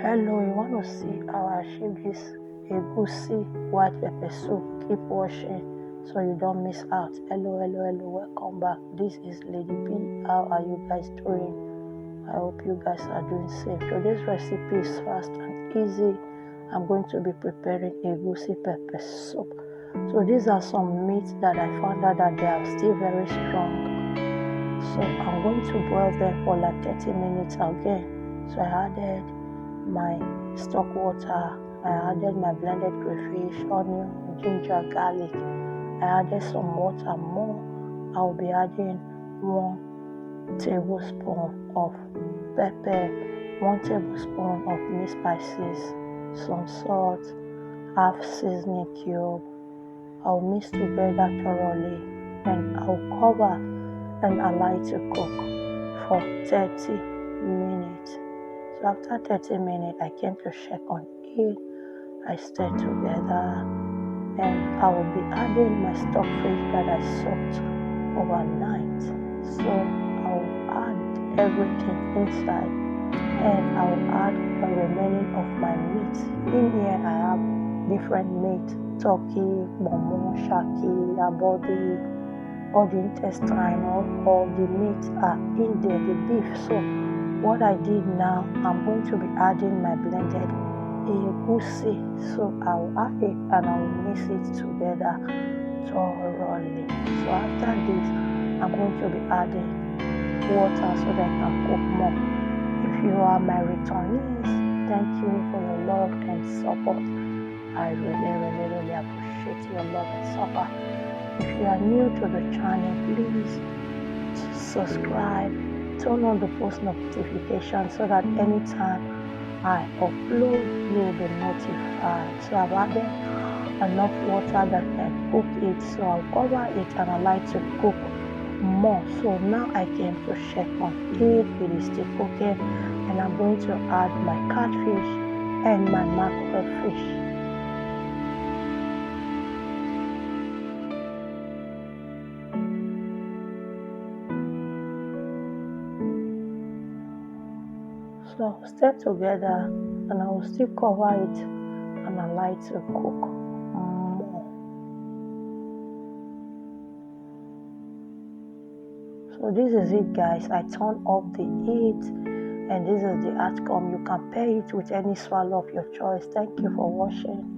Hello, you want to see how I achieve this egusi white pepper soup? Keep watching so you don't miss out. Hello, welcome back. This is Lady B. How are you guys doing? I hope you guys are doing safe. Today's recipe is fast and easy. I'm going to be preparing egusi pepper soup. So these are some meats that I found out that they are still very strong. So I'm going to boil them for like 30 minutes again. So I added my stock water, I added my blended crayfish, onion, ginger, garlic. I added some water more. I'll be adding 1 tablespoon of pepper, 1 tablespoon of mixed spices, some salt, half seasoning cube. I'll mix together thoroughly and I'll cover and allow it to cook for 30 minutes. So after 30 minutes, I came to check on it. I stirred together and I will be adding my stockfish that I soaked overnight. So I will add everything inside and I will add the remaining of my meat. In here I have different meat: turkey, momo, shaki, abodi, all the intestine, all the meat are in there, the beef. So what I did now, I'm going to be adding my blended egusi. So I'll add it and I'll mix it together thoroughly. So after this, I'm going to be adding water so that I can cook more. If you are my returnees, thank you for your love and support. I really appreciate your love and support. If you are new to the channel, please subscribe, turn on the post notification so that anytime I upload, you will be notified. So I've added enough water that can cook it, so I'll cover it and allow it to cook more. So now I came to check on it. It is still cooking, and I'm going to add my catfish and my mackerel fish. So I'll stir together and I will still cover it and allow it to cook more. So this is it, guys. I turn off the heat and this is the outcome. You can pair it with any swallow of your choice. Thank you for watching.